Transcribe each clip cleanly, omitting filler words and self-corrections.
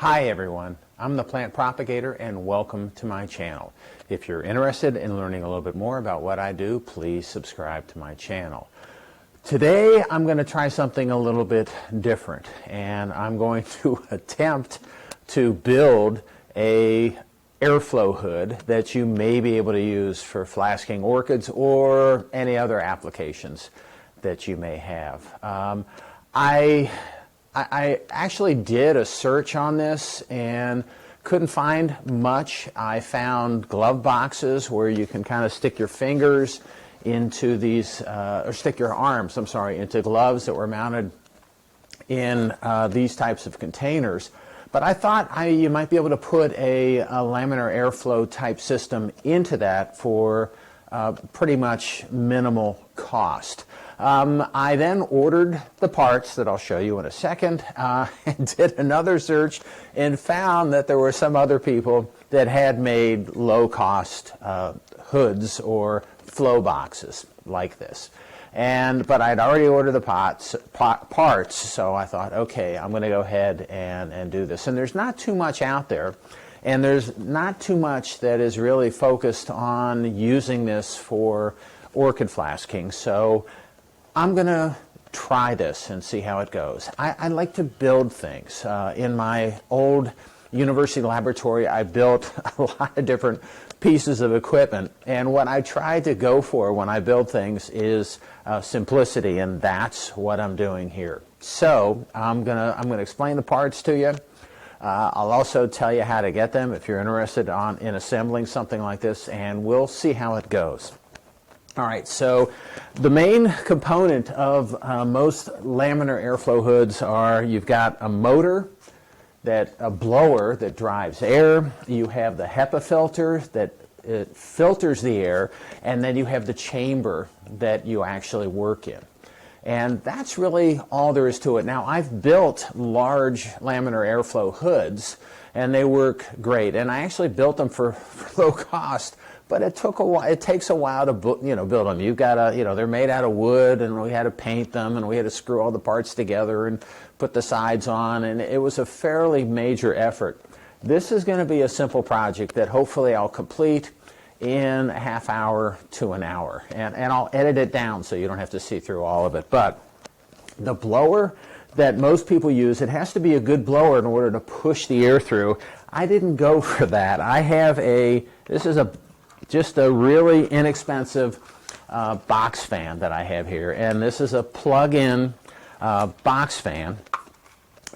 Hi everyone, I'm the plant propagator and welcome to my channel. If you're interested in learning a little bit more about what I do, please subscribe to my channel. Today I'm going to try something a little bit different, and I'm going to attempt to build a airflow hood that you may be able to use for flasking orchids or any other applications that you may have. I actually did a search on this and couldn't find much. I found glove boxes where you can kind of stick your fingers into these, or stick your arms, I'm sorry, into gloves that were mounted in these types of containers. But I thought you might be able to put a laminar airflow type system into that for pretty much minimal cost. I then ordered the parts that I'll show you in a second and did another search and found that there were some other people that had made low-cost hoods or flow boxes like this. But I'd already ordered the parts, so I thought, okay, I'm going to go ahead and do this. And there's not too much out there, and there's not too much that is really focused on using this for orchid flasking. So I'm going to try this and see how it goes. I like to build things. In my old university laboratory, I built a lot of different pieces of equipment, and what I try to go for when I build things is simplicity, and that's what I'm doing here. So I'm gonna explain the parts to you. I'll also tell you how to get them if you're interested in assembling something like this, and we'll see how it goes. All right, so the main component of most laminar airflow hoods are you've got a motor, a blower that drives air, you have the HEPA filter that it filters the air, and then you have the chamber that you actually work in. And that's really all there is to it. Now, I've built large laminar airflow hoods, and they work great. And I actually built them for low cost, but it took a while. It takes a while to build them. You've got to, they're made out of wood, and we had to paint them, and we had to screw all the parts together and put the sides on, and it was a fairly major effort. This is going to be a simple project that hopefully I'll complete in a half hour to an hour, and I'll edit it down so you don't have to see through all of it. But the blower that most people use, it has to be a good blower in order to push the air through. I didn't go for that. I have this is just a really inexpensive box fan that I have here, and this is a plug-in box fan,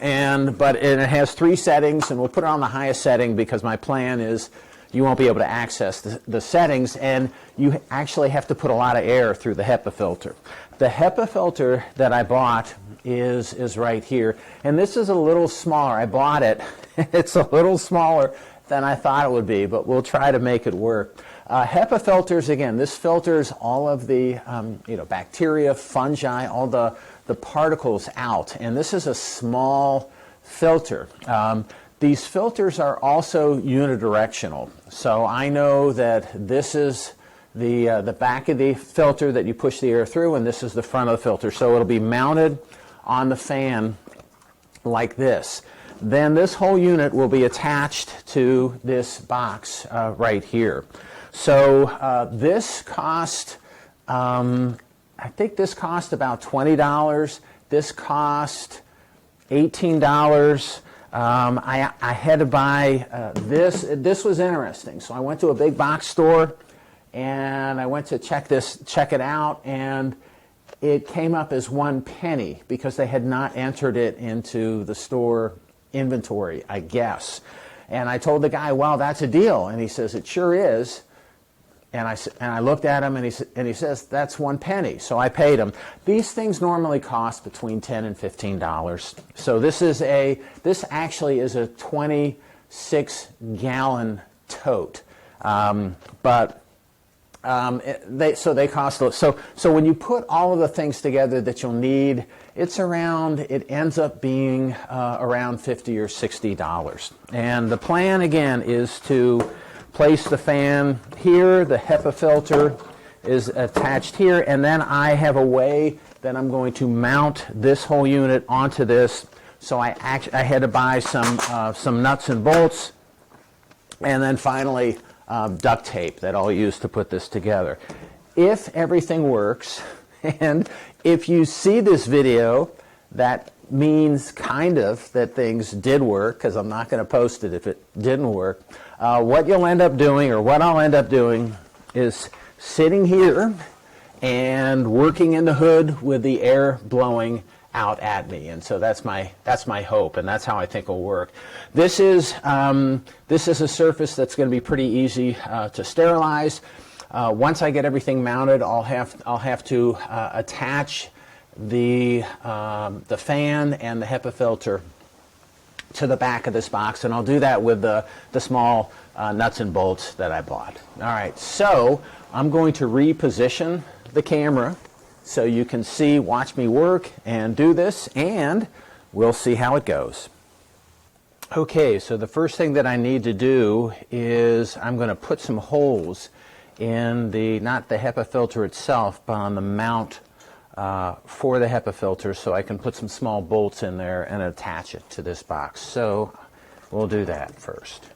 but it has 3 settings, and we'll put it on the highest setting because my plan is you won't be able to access the settings, and you actually have to put a lot of air through the HEPA filter. The HEPA filter that I bought is right here, and this is a little smaller. I bought it. It's a little smaller than I thought it would be, but we'll try to make it work. HEPA filters, again, this filters all of the bacteria, fungi, all the particles out, and this is a small filter. These filters are also unidirectional, so I know that this is the back of the filter that you push the air through, and this is the front of the filter, so it'll be mounted on the fan like this. Then this whole unit will be attached to this box right here. So this cost, I think this cost about $20. This cost $18. I had to buy this. This was interesting. So I went to a big box store, and I went to check it out, and it came up as 1 penny because they had not entered it into the store inventory, I guess. And I told the guy, well, that's a deal. And he says, it sure is. And I looked at him, and he says, that's 1 penny. So I paid him. These things normally cost between $10 and $15. So this actually is a 26-gallon tote. They cost. So when you put all of the things together that you'll need, it ends up being around $50 or $60. And the plan again is to place the fan here. The HEPA filter is attached here, and then I have a way that I'm going to mount this whole unit onto this So I had to buy some nuts and bolts, and then finally duct tape that I'll use to put this together. If everything works, and if you see this video, that means kind of that things did work, because I'm not going to post it if it didn't work. What you'll end up doing, or what I'll end up doing, is sitting here and working in the hood with the air blowing out at me, and so that's my hope, and that's how I think it'll work. This is a surface that's going to be pretty easy to sterilize. Once I get everything mounted, I'll have to attach the fan and the HEPA filter to the back of this box, and I'll do that with the small nuts and bolts that I bought. All right, so I'm going to reposition the camera so you can watch me work and do this, and we'll see how it goes. Okay, so the first thing that I need to do is I'm going to put some holes in not the HEPA filter itself, but on the mount for the HEPA filter, so I can put some small bolts in there and attach it to this box. So we'll do that first.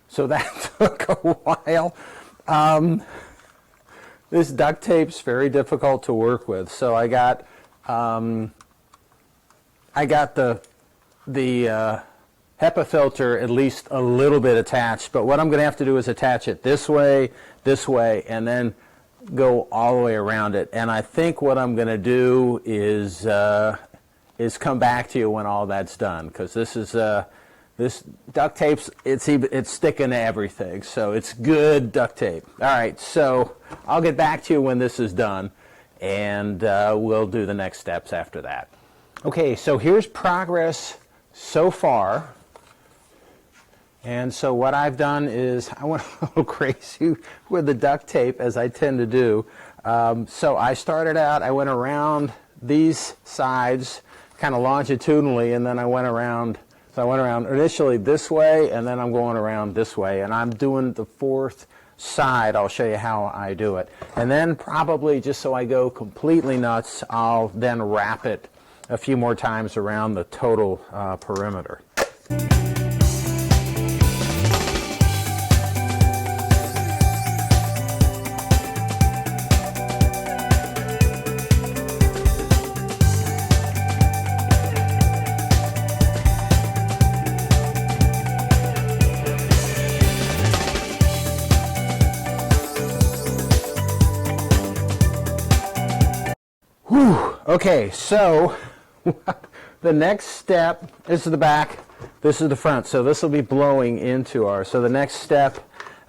So that took a while. This duct tape's very difficult to work with. So I got the HEPA filter at least a little bit attached, but what I'm going to have to do is attach it this way, and then go all the way around it. And I think what I'm going to do is come back to you when all that's done, because this duct tape's, it's sticking to everything, so it's good duct tape. All right, so I'll get back to you when this is done, and we'll do the next steps after that. Okay, so here's progress so far. And so what I've done is I went a little crazy with the duct tape, as I tend to do. So I started out, I went around these sides kind of longitudinally, and then I went around. So I went around initially this way, and then I'm going around this way, and I'm doing the fourth side. I'll show you how I do it. And then probably, just so I go completely nuts, I'll then wrap it a few more times around the total perimeter. Okay, so the next step, this is the back, this is the front, so this will be blowing into so the next step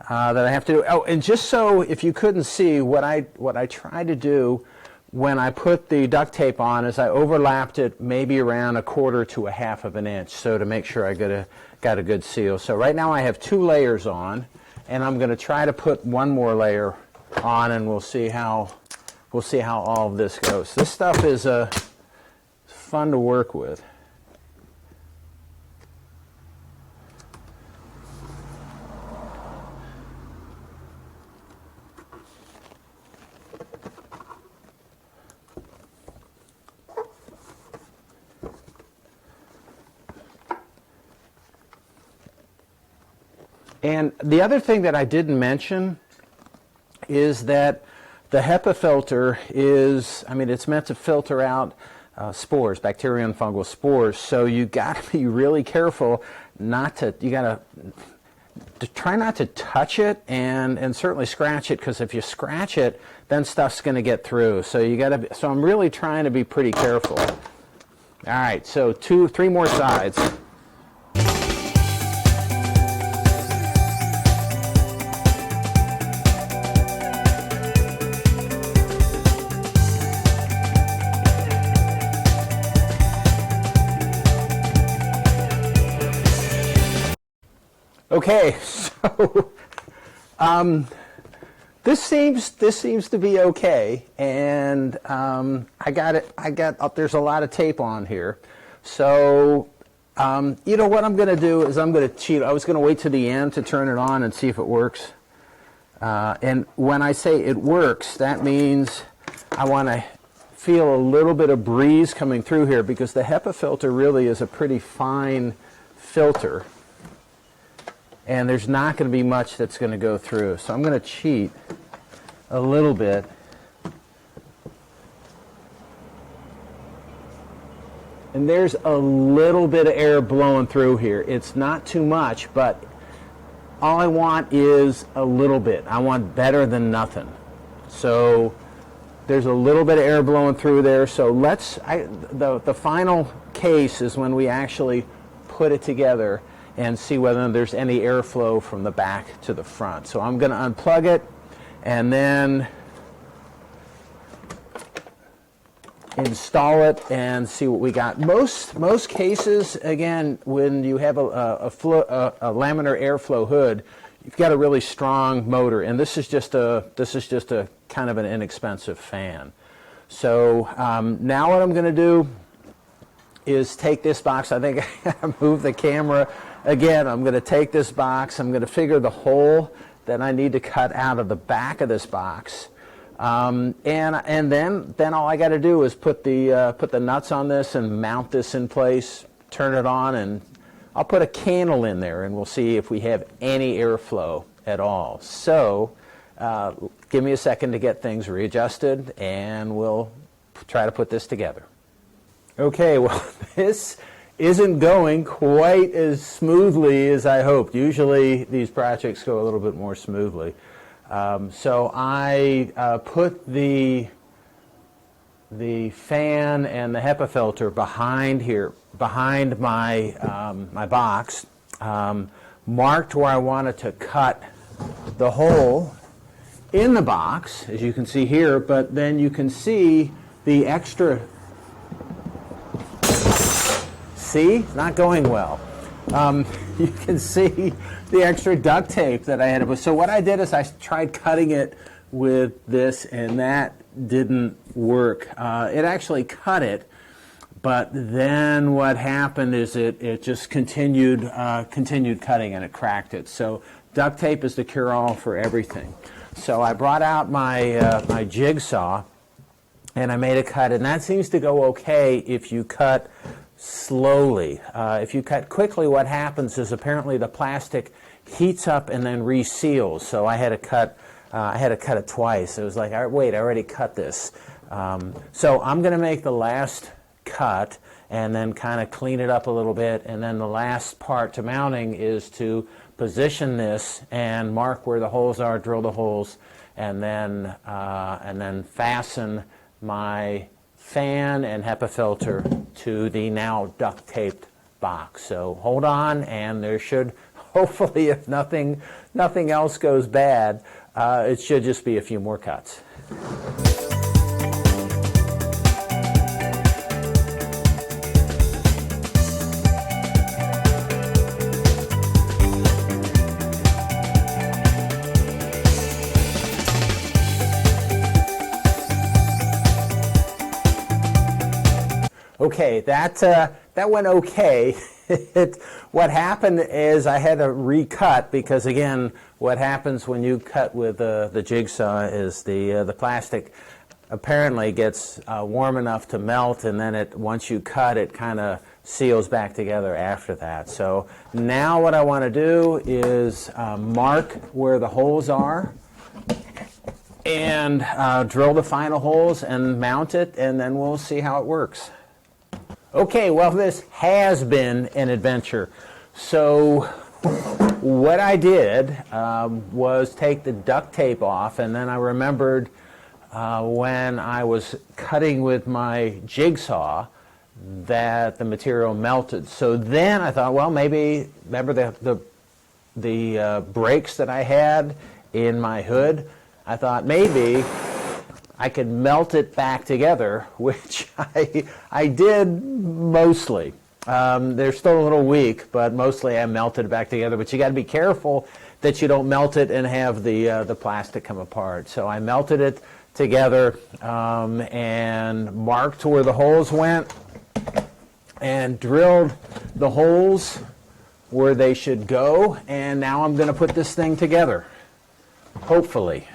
that I have to do, and just so if you couldn't see, what I tried to do when I put the duct tape on is I overlapped it maybe around 1/4 to 1/2 of an inch, so to make sure I got a good seal. So right now I have 2 layers on, and I'm going to try to put one more layer on, and we'll see how all of this goes. This stuff is fun to work with. And the other thing that I didn't mention is that the HEPA filter is, it's meant to filter out spores, bacterial and fungal spores. So you got to be really careful you got to try not to touch it and certainly scratch it, because if you scratch it, then stuff's going to get through. So so I'm really trying to be pretty careful. All right, so 3 more sides. Okay, so this seems to be okay, and there's a lot of tape on here. So you know what I'm going to do is I'm going to cheat. I was going to wait to the end to turn it on and see if it works. And when I say it works, that means I want to feel a little bit of breeze coming through here, because the HEPA filter really is a pretty fine filter, and there's not going to be much that's going to go through. So I'm going to cheat a little bit. And there's a little bit of air blowing through here. It's not too much, but all I want is a little bit. I want better than nothing. So there's a little bit of air blowing through there. So the final case is when we actually put it together and see whether there's any airflow from the back to the front. So I'm going to unplug it and then install it and see what we got. Most cases, again, when you have a laminar airflow hood, you've got a really strong motor, and this is just a kind of an inexpensive fan. So now what I'm going to do is take this box. I think I moved the camera again. I'm going to take this box. I'm going to figure the hole that I need to cut out of the back of this box. And then all I got to do is put the nuts on this and mount this in place, turn it on, and I'll put a candle in there, and we'll see if we have any airflow at all. So give me a second to get things readjusted, and we'll try to put this together. Okay, well, this isn't going quite as smoothly as I hoped. Usually these projects go a little bit more smoothly. So I put the fan and the HEPA filter behind here, behind my my box, marked where I wanted to cut the hole in the box, as you can see here. But then you can see the extra. See, it's not going well. You can see the extra duct tape that I had. So what I did is I tried cutting it with this, and that didn't work. It actually cut it, but then what happened is it just continued cutting, and it cracked it. So duct tape is the cure-all for everything. So I brought out my my jigsaw, and I made a cut, and that seems to go okay if you cut slowly. If you cut quickly, what happens is apparently the plastic heats up and then reseals. So I had to cut it twice. It was like, wait, I already cut this. So I'm going to make the last cut and then kind of clean it up a little bit. And then the last part to mounting is to position this and mark where the holes are, drill the holes, and then fasten my fan and HEPA filter to the now duct taped box. So hold on, and there should, hopefully, if nothing else goes bad, it should just be a few more cuts. Okay, that went okay. What happened is I had to recut, because again, what happens when you cut with the jigsaw is the plastic apparently gets warm enough to melt, and then once you cut, it kind of seals back together after that. So now what I want to do is mark where the holes are and drill the final holes and mount it, and then we'll see how it works. Okay, well, this has been an adventure. So what I did was take the duct tape off, and then I remembered when I was cutting with my jigsaw that the material melted. So then I thought, well, maybe, remember the breaks that I had in my hood? I thought maybe I could melt it back together, which I did mostly. They're still a little weak, but mostly I melted it back together. But you got to be careful that you don't melt it and have the plastic come apart. So I melted it together and marked where the holes went and drilled the holes where they should go. And now I'm going to put this thing together, hopefully.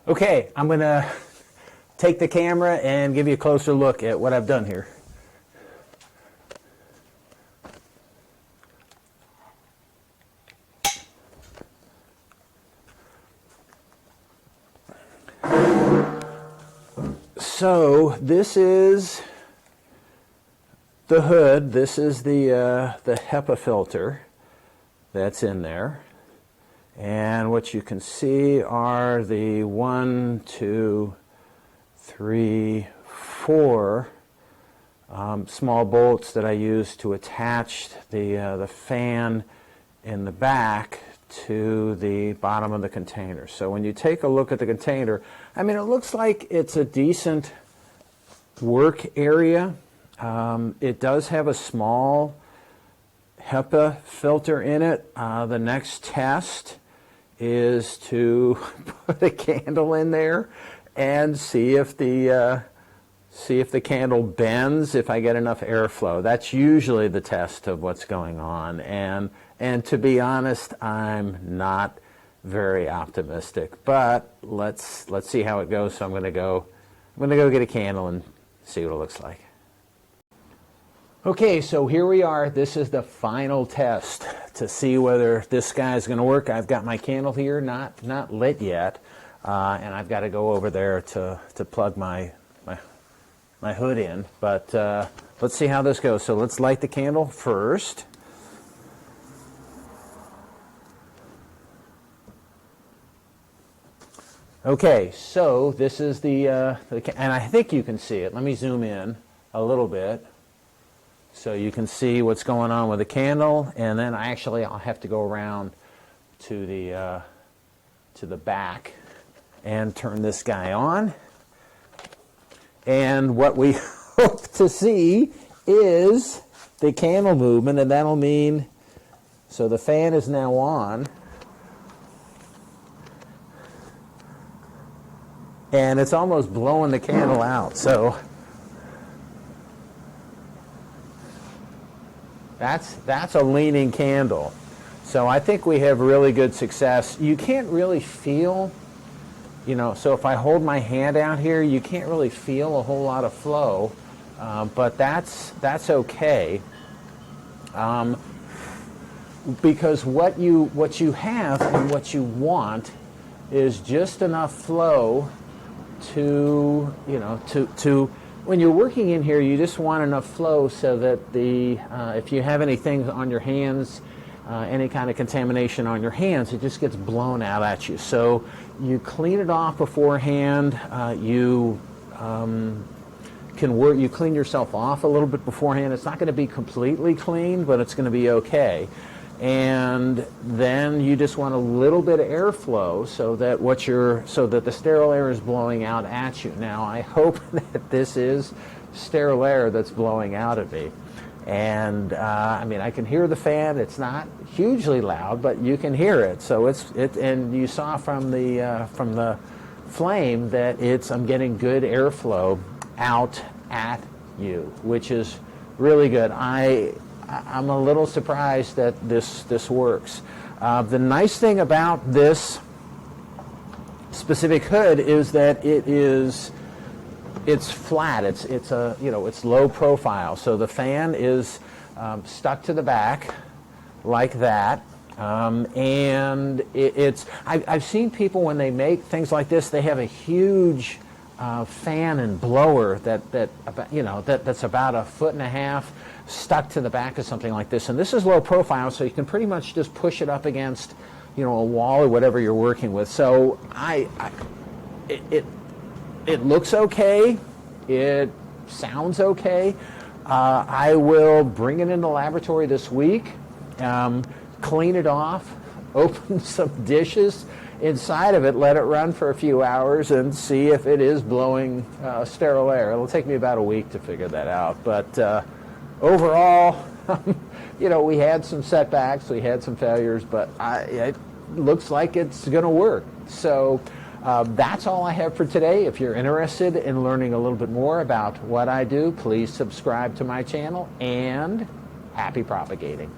Okay, I'm going to take the camera and give you a closer look at what I've done here. So this is the hood. This is the HEPA filter that's in there. And what you can see are the 1, 2, 3, 4 small bolts that I use to attach the fan in the back to the bottom of the container. So when you take a look at the container, I mean, it looks like it's a decent work area. It does have a small HEPA filter in it. The next test is to put a candle in there and see if the candle bends, if I get enough airflow. That's usually the test of what's going on. And to be honest, I'm not very optimistic. But let's see how it goes. So I'm gonna go get a candle and see what it looks like. Okay, so here we are. This is the final test to see whether this guy is going to work. I've got my candle here, not lit yet, and I've got to go over there to plug my hood in. But let's see how this goes. So let's light the candle first. Okay, so this is and I think you can see it. Let me zoom in a little bit. So you can see what's going on with the candle, and then I'll have to go around to the back and turn this guy on. And what we hope to see is the candle movement, and that'll mean, so the fan is now on, and it's almost blowing the candle out. So that's a leaning candle. So I think we have really good success. You can't really feel, so if I hold my hand out here, you can't really feel a whole lot of flow, but that's okay, because what you have and what you want is just enough flow to when you're working in here, you just want enough flow so that if you have anything on your hands, any kind of contamination on your hands, it just gets blown out at you. So you clean it off beforehand. You clean yourself off a little bit beforehand. It's not going to be completely clean, but it's going to be okay. and then you just want a little bit of airflow so that the sterile air is blowing out at you. Now I hope that this is sterile air that's blowing out at me. And I mean, I can hear the fan. It's not hugely loud, but you can hear it. So and you saw from the flame that I'm getting good airflow out at you, which is really good. I'm a little surprised that this works. The nice thing about this specific hood is that it's flat. It's low profile. So the fan is stuck to the back like that. And I've seen people when they make things like this, they have a huge fan and blower that's about 1.5 feet stuck to the back of something like this. And this is low profile, so you can pretty much just push it up against a wall or whatever you're working with. So it looks okay. It sounds okay. I will bring it in the laboratory this week, clean it off, open some dishes inside of it, let it run for a few hours, and see if it is blowing sterile air. It'll take me about a week to figure that out. But overall, we had some setbacks, we had some failures, but it looks like it's going to work. So that's all I have for today. If you're interested in learning a little bit more about what I do, please subscribe to my channel, and happy propagating.